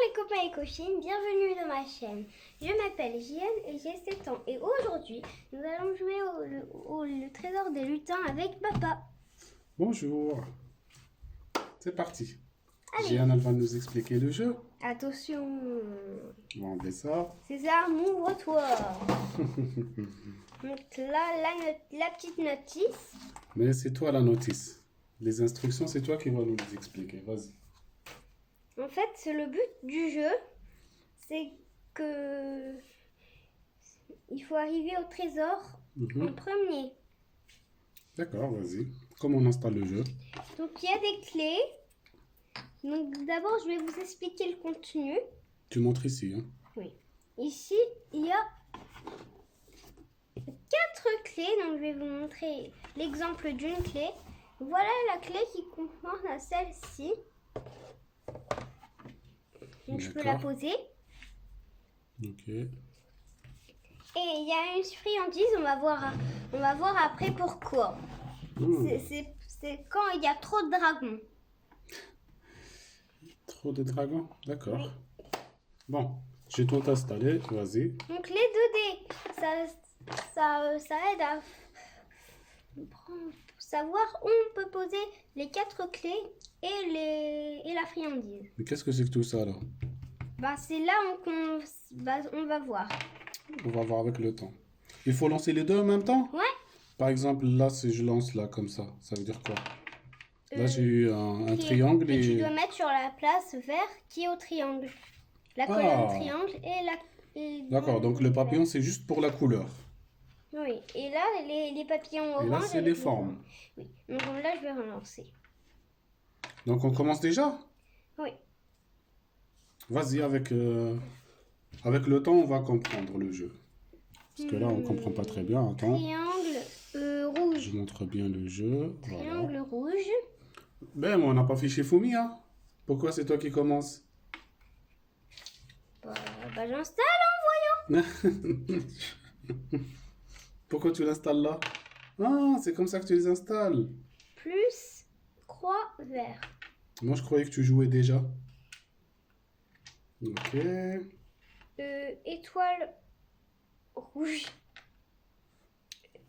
les copains et copines, bienvenue dans ma chaîne. Je m'appelle Gienne et j'ai 7 ans. Et aujourd'hui, nous allons jouer le trésor des lutins avec papa. Bonjour. C'est parti. Allez. Gianna va nous expliquer le jeu. Attention. On va enlever ça. César, ouvre-toi. Donc là, la petite notice. Mais c'est toi la notice. Les instructions, c'est toi qui vas nous les expliquer. Vas-y. En fait, le but du jeu, c'est que il faut arriver au trésor en premier. D'accord, vas-y. Comment on installe le jeu? Donc il y a des clés. Donc d'abord, je vais vous expliquer le contenu. Tu montres ici. Hein? Oui. Ici, il y a 4 clés. Donc je vais vous montrer l'exemple d'une clé. Voilà la clé qui comprend celle-ci. Donc je peux la poser. Ok. Et il y a une friandise, on va voir après pourquoi. C'est quand il y a trop de dragons. Trop de dragons? D'accord. Oui. Bon, j'ai tout installé. Vas-y. Donc les 2D, ça aide à savoir où on peut poser les 4 clés et la friandise. Mais qu'est-ce que c'est que tout ça là? Bah, c'est là qu'on va voir. On va voir avec le temps. Il faut lancer les deux en même temps? Ouais. Par exemple, là, si je lance là comme ça veut dire quoi? Là, j'ai eu un triangle et... tu dois mettre sur la place vert qui est au triangle. La colonne triangle et la... D'accord, donc le papillon, c'est juste pour la couleur. Oui, et là, les papillons orange... Et là, c'est les formes. Oui, donc là, je vais relancer. Donc, on commence déjà? Oui. Vas-y, avec le temps, on va comprendre le jeu. Parce que là, on comprend pas très bien. Attends. Triangle rouge. Je montre bien le jeu. Triangle rouge. Ben, moi, on n'a pas fiché Fumi, hein. Pourquoi c'est toi qui commences? Bah j'installe, hein, voyons. Pourquoi tu l'installes là? Ah, c'est comme ça que tu les installes. Plus croix vert. Moi, je croyais que tu jouais déjà. Ok. Étoile rouge.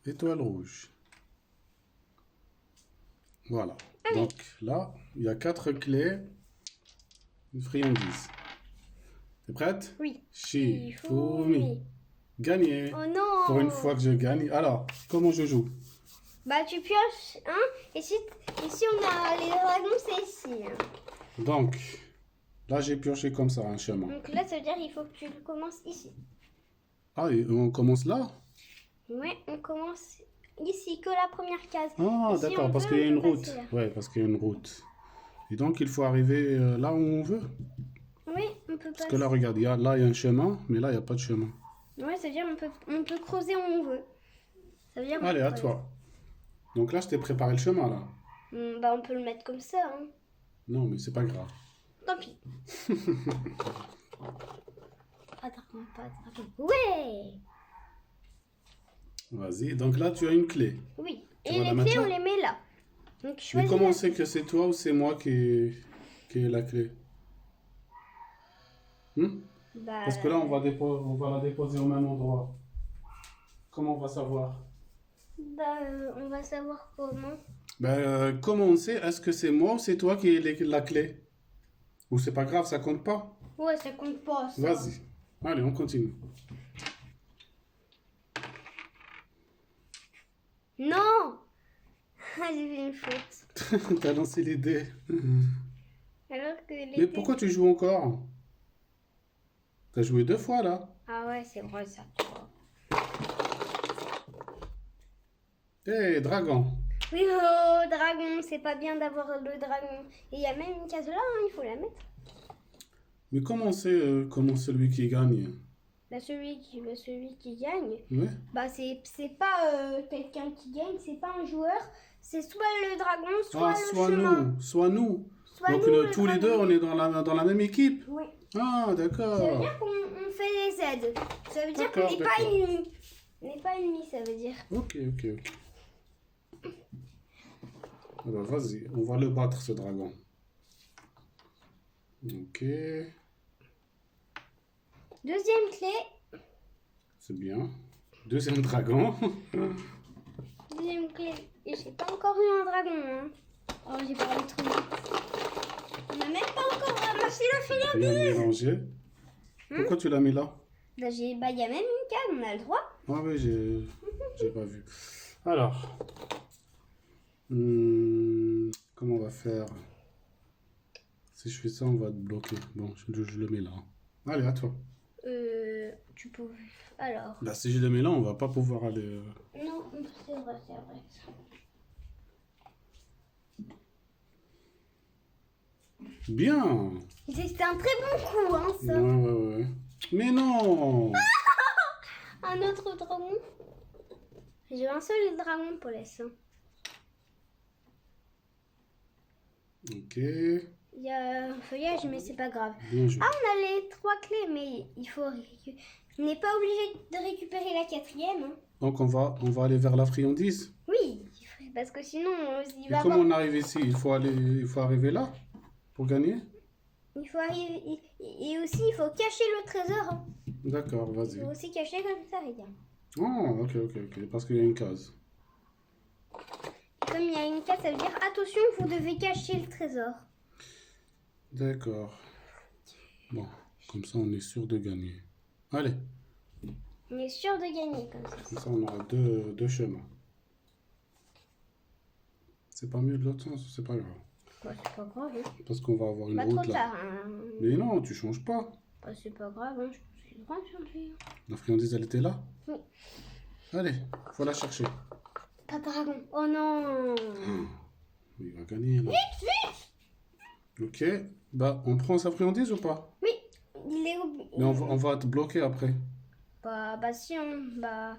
Étoile rouge. Voilà. Allez. Donc là, il y a 4 clés. Une friandise. T'es prête? Oui. Shifumi. Gagné. Oh non. Pour une fois que je gagne. Alors, comment je joue? Bah tu pioches, hein. Ici on a les dragons, c'est ici. Hein. Donc, là j'ai pioché comme ça un chemin. Donc là, ça veut dire qu'il faut que tu commences ici. Ah, et on commence là? Ouais, on commence ici, que la première case. Ah, d'accord, parce qu'il y a une route. Ouais, parce qu'il y a une route. Et donc, il faut arriver là où on veut. Oui, on peut passer. Parce que là, regarde, là, il y a un chemin, mais là, il n'y a pas de chemin. Ouais, ça veut dire on peut creuser où on veut. Ça veut dire allez, à toi. Donc là, je t'ai préparé le chemin, là. Bah, on peut le mettre comme ça. Hein. Non, mais c'est pas grave. Tant pis. Pas dragon. Ouais. Vas-y, donc là, tu as une clé. Oui, Tu et les clés, on les met là. Donc, mais comment on sait que c'est toi ou c'est moi qui ai la clé? Bah... Parce que là, on va la déposer au même endroit. Comment on va savoir? Bah, on va savoir comment. Comment on sait? Est-ce que c'est moi ou c'est toi qui ai la clé? Ou c'est pas grave, ça compte pas? Ouais, ça compte pas, ça. Vas-y. Allez, on continue. Non. J'ai fait une faute. T'as lancé les dés. Alors que les Mais pourquoi tu joues encore? T'as joué 2 fois, là. Ah ouais, c'est vrai, ça. Hé, dragon. Oui, oh, dragon, c'est pas bien d'avoir le dragon. Et il y a même une case là, hein, il faut la mettre. Mais comment on sait comment celui qui gagne? Bah, celui qui gagne, Ouais. bah, c'est pas quelqu'un qui gagne, c'est pas un joueur. C'est soit le dragon, soit le chemin. Soit nous. Soit donc nous, tous les deux, on est dans la même équipe. Oui. Ah, d'accord. Ça veut dire qu'on fait les aides. Ça veut dire qu'on n'est pas ennemis. On n'est pas ennemis, ça veut dire. Ok. Alors, vas-y, on va le battre, ce dragon. Ok. Deuxième clé. C'est bien. Deuxième dragon. Deuxième clé. Et j'ai pas encore eu un dragon. Hein. Oh, j'ai parlé trop vite. On n'a même pas encore ramassé la friandise. Rien mélangé. Pourquoi tu l'as mis là? Bah, y a même une case, on a le droit. Ah oui, j'ai pas vu. Alors, comment on va faire? Si je fais ça, on va te bloquer. Bon, je le mets là. Allez, à toi. Tu peux... Alors... Bah, si je le mets là, on va pas pouvoir aller... Non, c'est vrai, c'est vrai. Bien! C'était un très bon coup, hein, ça. Ouais. Mais non! Un autre dragon. J'ai un seul dragon pour l'instant. Ok. Il y a un feuillage, mais c'est pas grave. Bien joué. Ah, on a les 3 clés, mais il faut... On n'est pas obligé de récupérer la 4e. Hein. Donc, on va aller vers la friandise. Oui, parce que sinon, il Et va comment avoir... on arrive ici? Il faut arriver là pour gagner? Il faut arriver... Et aussi, il faut cacher le trésor. Hein. D'accord, Il vas-y. faut aussi cacher comme ça, regarde. Oh, ok. Parce qu'il y a une case. Comme il y a une case, ça veut dire attention, vous devez cacher le trésor. D'accord. Bon, comme ça, on est sûr de gagner. Allez, On est sûr de gagner comme ça. comme ça, on aura deux chemins. C'est pas mieux de l'autre sens, c'est pas grave. Bah, c'est pas grave. Hein. Parce qu'on va avoir une Pas route trop là. tard. Hein. Mais non, tu changes pas. Bah, c'est pas grave. Hein. J'ai le droit de changer. La friandise, elle était là? Oui. Allez, faut la chercher. Pas dragon. Oh non. Il va gagner là. Vite. Ok, bah on prend sa friandise ou pas? Oui. Il est où? Mais on va te bloquer après. Bah si on... Bah,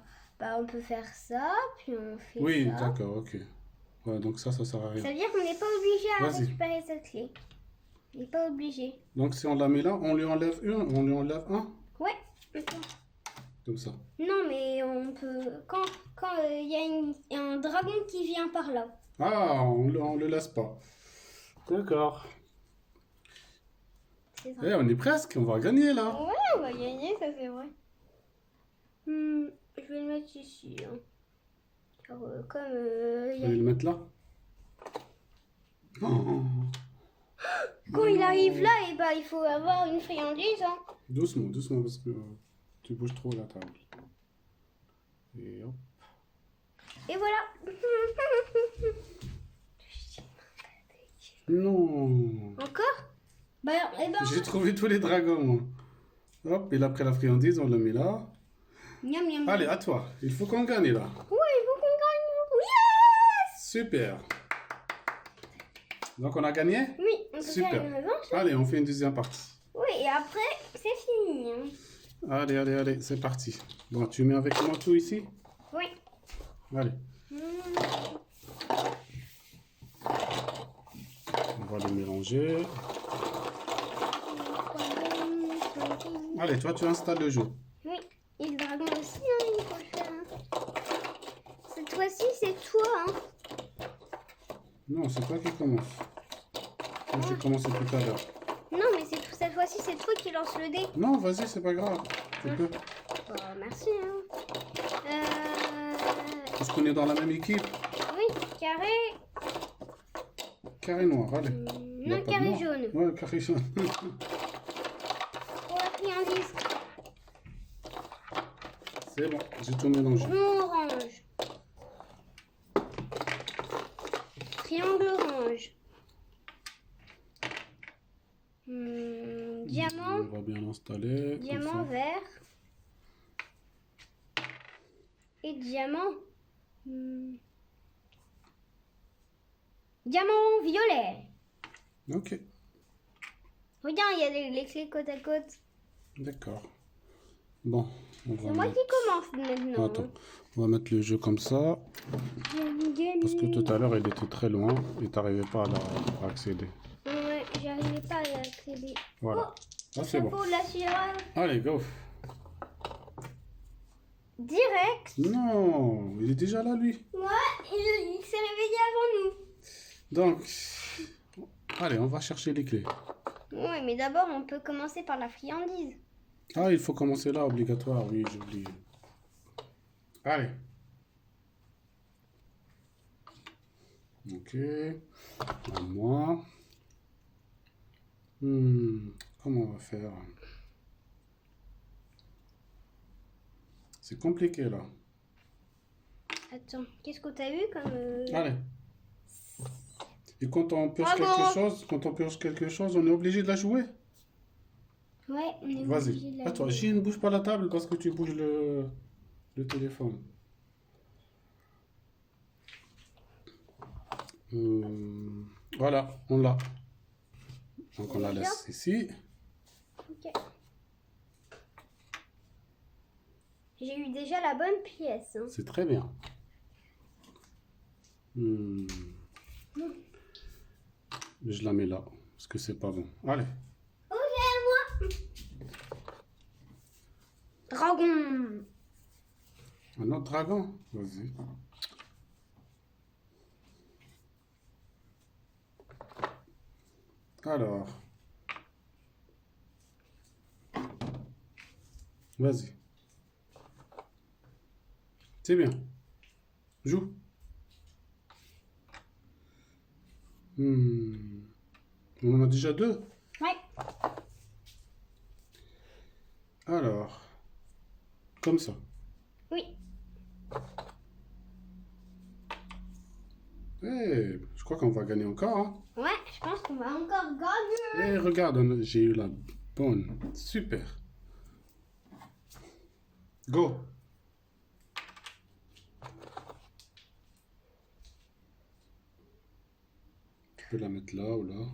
on peut faire ça, puis on fait Oui, ça. d'accord, ok. Ouais, donc ça sert à rien. Ça veut dire qu'on n'est pas obligé à Vas-y. récupérer cette clé. On n'est pas obligé. Donc si on la met là, on lui enlève un. Ouais. Comme ça. Non, mais on peut... Quand il y a un dragon qui vient par là. Ah, on le laisse pas. D'accord. C'est ça. Eh, on est presque, on va gagner là. Ouais, on va gagner, ça c'est vrai. Je vais le mettre ici. Hein. Car, comme... Je vais le mettre là. Oh. Quand il arrive là, et bah, il faut avoir une friandise. Hein. Doucement, parce que tu bouges trop la table. Et hop. Et voilà. Non. Encore? Bah, J'ai trouvé tous les dragons, moi. Hop, et après la friandise, on le met là. Miam, miam. Allez, à toi. Il faut qu'on gagne là. Ouais, il faut qu'on gagne. Yes! Super. Donc on a gagné? Oui, on peut Super. faire une revanche. Allez, on fait une deuxième partie. Oui, et après, c'est fini. Hein. Allez, c'est parti. Bon, tu mets avec moi tout ici? Oui. Allez. On va les mélanger. Allez, toi, tu installes le jeu. Oui, et le dragon aussi, hein, il faut le faire. Hein. Cette fois-ci, c'est toi. Hein. Non, c'est toi qui commence. Moi, j'ai commencé tout à l'heure. Non, mais cette fois-ci, c'est toi qui lance le dé. Non, vas-y, c'est pas grave. Tu peux. Bah, merci. Hein. Est-ce qu'on est dans la même équipe? Oui, carré. Carré noir, allez. Y a Non, pas de carré noir. jaune. Ouais, carré jaune. Pour la friandise. C'est bon, j'ai tout mélangé. Rond orange. Triangle orange. Diamant. On va bien l'installer. comme Diamant ça. vert. Et diamant. Diamant violet. Ok, Regarde, il y a les clés côte à côte. d'accord. Bon, on C'est va moi mettre... qui commence maintenant. Attends, on va mettre le jeu comme ça. Parce que tout à l'heure, il était très loin et t'arrivais pas à accéder. Ouais, j'arrivais pas à accéder. Voilà. Ah, c'est bon. Chapeau de la syrah. Allez, go. Direct. Non, il est déjà là, lui. Ouais, il s'est réveillé avant nous. Donc, allez, on va chercher les clés. Ouais, mais d'abord, on peut commencer par la friandise. Ah, il faut commencer là, obligatoire. Oui, j'ai oublié. Allez. Ok. À moi. Comment on va faire? C'est compliqué là. Attends, qu'est-ce que t'as eu comme... Allez. Et quand on pioche quelque chose, on est obligé de la jouer. Ouais, on est obligé de Vas-y. la Attends, jouer. J, ne bouge pas la table parce que tu bouges le téléphone. Voilà, on l'a. Donc on la laisse ici. Ok. J'ai eu déjà la bonne pièce. Hein. C'est très bien. Je la mets là, parce que c'est pas bon. Allez. Ok, moi. Dragon. Un autre dragon? Vas-y. Alors. Vas-y. C'est bien. Joue. On en a déjà deux. Ouais. Alors. Comme ça. Oui. Eh, je crois qu'on va gagner encore. Hein. Ouais, je pense qu'on va encore gagner. Eh, regarde, j'ai eu la bonne. Super. Go. Tu peux la mettre là ou là.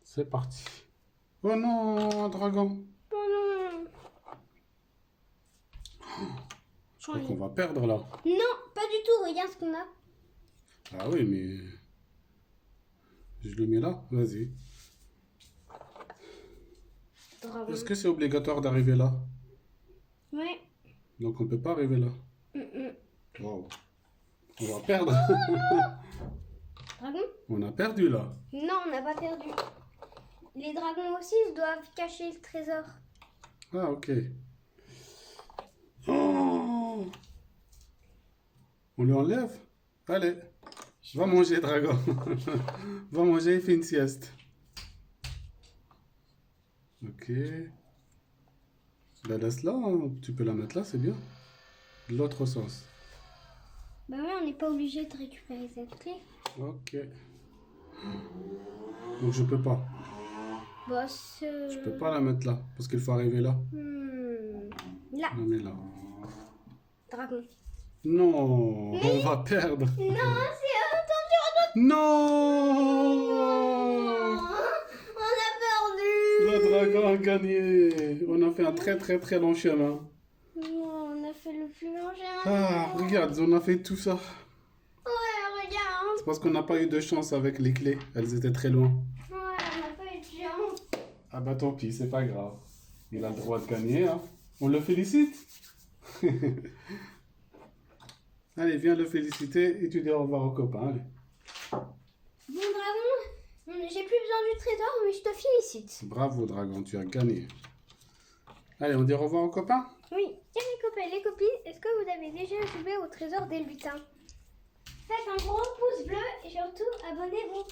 C'est parti. Oh non, un dragon. Oh non. Je crois qu'on va perdre là. Non, pas du tout. Regarde ce qu'on a. Ah oui, mais... Je le mets là. Vas-y. Dragon. Est-ce que c'est obligatoire d'arriver là? Ouais. Donc on peut pas arriver là. Wow. On va perdre. Dragon? On a perdu là. Non, on n'a pas perdu. Les dragons aussi doivent cacher le trésor. Ah, ok. Oh, on lui enlève? Allez. Va manger, dragon. Va manger et fais une sieste. Ok. La laisse là. Hein. Tu peux la mettre là, c'est bien. De l'autre sens. Bah oui, on n'est pas obligé de récupérer cette clé. Ok. Donc je peux pas. Bah c'est... Je peux pas la mettre là. Parce qu'il faut arriver là. Là. On la met là. Dragon. Non, on va perdre. Non, c'est... Attention, Non, on a perdu. le dragon a gagné. On a fait un très très long chemin. Non, on a fait le plus long chemin. Ah, regarde, on a fait tout ça. Ouais, regarde. C'est parce qu'on n'a pas eu de chance avec les clés. Elles étaient très loin. Ouais, on n'a pas eu de chance. Ah bah tant pis, c'est pas grave. Il a le droit de gagner. Hein. On le félicite. Allez, viens le féliciter et tu dis au revoir aux copains. Allez. Bon, dragon, j'ai plus besoin du trésor, mais je te félicite. Bravo, dragon, tu as gagné. Allez, on dit au revoir aux copains. Oui, tiens les copains, les copines, est-ce que vous avez déjà joué au trésor des lutins? Faites un gros pouce bleu et surtout abonnez-vous.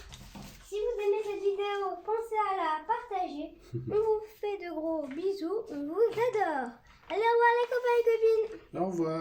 Si vous aimez cette vidéo, pensez à la partager. On vous fait de gros bisous, on vous adore. Allez, au revoir les copains et copines. Au revoir.